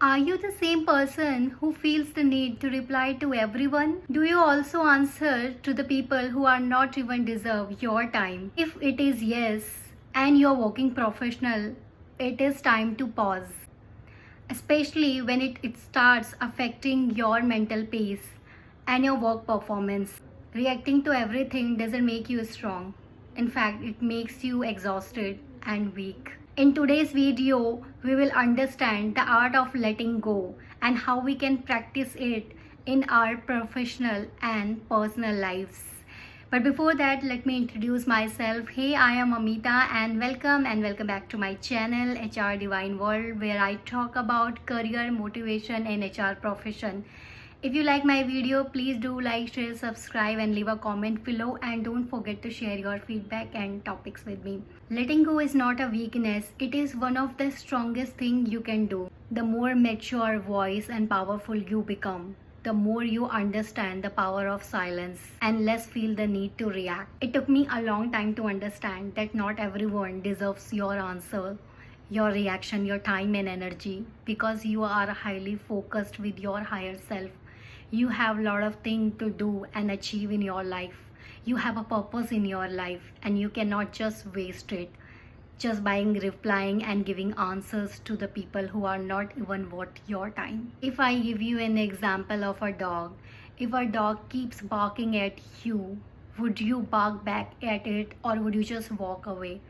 Are you the same person who feels the need to reply to everyone? Do you also answer to the people who are not even deserve your time? If it is yes, and you're working professional, it is time to pause. Especially when it starts affecting your mental peace and your work performance. Reacting to everything doesn't make you strong. In fact, it makes you exhausted and weak. In today's video, we will understand the art of letting go and how we can practice it in our professional and personal lives. But before that, let me introduce myself. Hey, I am Amita and welcome back to my channel HR Divine World, where I talk about career motivation in HR profession. If you like my video, please do like, share, subscribe and leave a comment below, and don't forget to share your feedback and topics with me. Letting go is not a weakness, it is one of the strongest things you can do. The more mature, voice and powerful you become, the more you understand the power of silence and less feel the need to react. It took me a long time to understand that not everyone deserves your answer, your reaction, your time and energy, because you are highly focused with your higher self. You have a lot of things to do and achieve in your life. You have a purpose in your life and you cannot just waste it just by replying and giving answers to the people who are not even worth your time. If I give you an example of a dog, if a dog keeps barking at you, would you bark back at it or would you just walk away?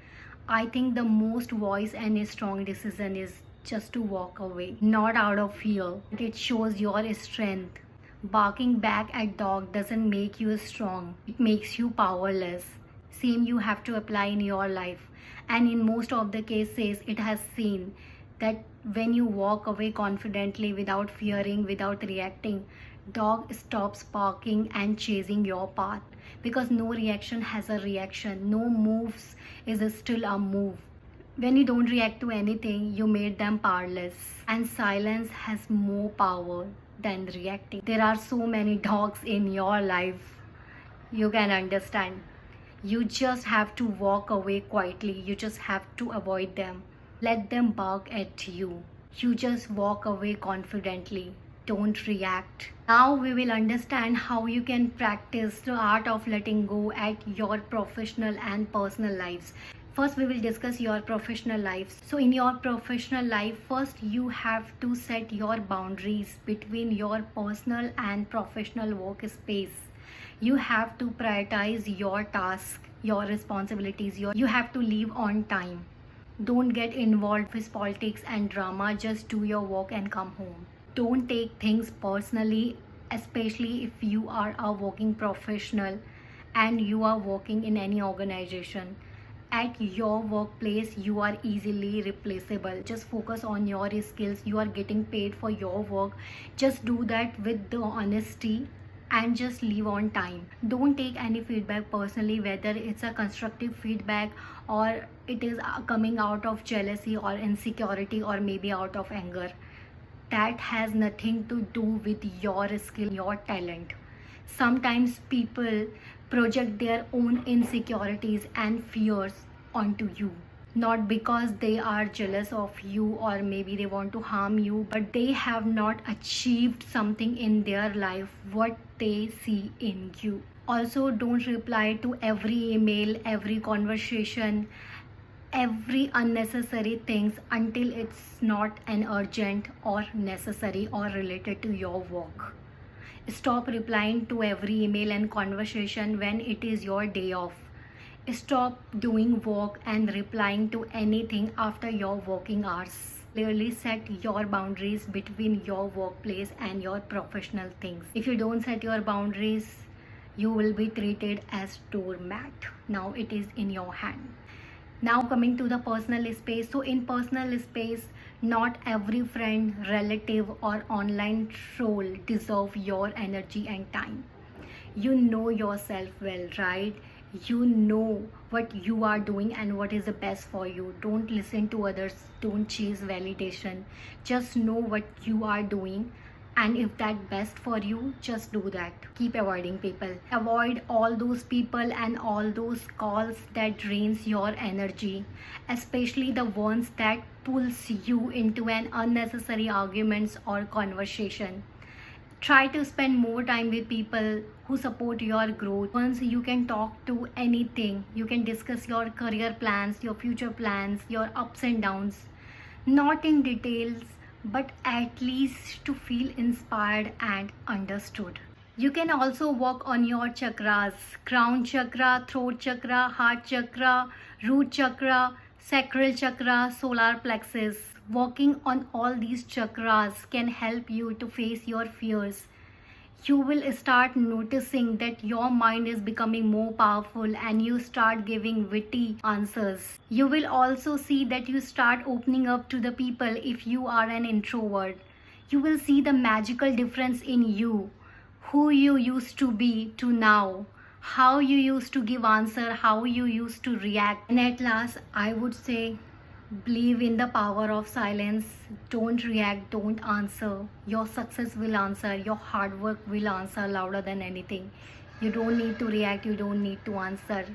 I think the most wise and a strong decision is just to walk away, not out of fear. It shows your strength. Barking back at dog doesn't make you strong, it makes you powerless. Same you have to apply in your life, and in most of the cases it has seen that when you walk away confidently without fearing, without reacting, dog stops barking and chasing your path, because no reaction has a reaction, no moves is still a move. When you don't react to anything, you made them powerless, and silence has more power than reacting. There are so many dogs in your life, you can understand. You just have to walk away quietly, you just have to avoid them. Let them bark at you. You just walk away confidently. Don't react. Now we will understand how you can practice the art of letting go at your professional and personal lives. First, we will discuss your professional life. So in your professional life, first you have to set your boundaries between your personal and professional workspace. You have to prioritize your task, your responsibilities. You have to leave on time. Don't get involved with politics and drama. Just do your work and come home. Don't take things personally, especially if you are a working professional and you are working in any organization. At your workplace, you are easily replaceable. Just focus on your skills. You are getting paid for your work. Just do that with the honesty and just leave on time. Don't take any feedback personally, whether it's a constructive feedback or it is coming out of jealousy or insecurity or maybe out of anger. That has nothing to do with your skill, your talent. Sometimes people project their own insecurities and fears onto you, not because they are jealous of you or maybe they want to harm you, but they have not achieved something in their life what they see in you. Also, don't reply to every email, every conversation, every unnecessary things until it's not an urgent or necessary or related to your work. Stop replying to every email and conversation when it is your day off. Stop doing work and replying to anything after your working hours. Clearly set your boundaries between your workplace and your professional things. If you don't set your boundaries, you will be treated as doormat. Now it is in your hand. Now coming to the personal space. So in personal space, not every friend, relative or online troll deserve your energy and time. You know yourself well, right? You know what you are doing and what is the best for you. Don't listen to others. Don't chase validation. Just know what you are doing and if that best for you, just do that. Keep avoiding people. Avoid all those people and all those calls that drains your energy, especially the ones that pulls you into an unnecessary arguments or conversation. Try to spend more time with people who support your growth. Once you can talk to anything, you can discuss your career plans, your future plans, your ups and downs, not in details, but at least to feel inspired and understood. You can also work on your chakras: crown chakra, throat chakra, heart chakra, root chakra, sacral chakra, solar plexus. Working on all these chakras can help you to face your fears. You will start noticing that your mind is becoming more powerful and you start giving witty answers. You will also see that you start opening up to the people if you are an introvert. You will see the magical difference in you, who you used to be to now, how you used to give answer, how you used to react. And at last, I would say, believe in the power of silence. Don't react, don't answer. Your success will answer, your hard work will answer louder than anything. You don't need to react, you don't need to answer.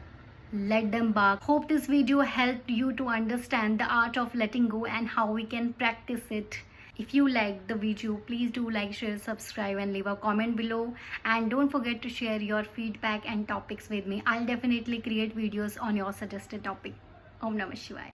Let them bark. Hope this video helped you to understand the art of letting go and how we can practice it. If you liked the video, please do like, share, subscribe and leave a comment below. And don't forget to share your feedback and topics with me. I'll definitely create videos on your suggested topic. Om Namah Shivaya.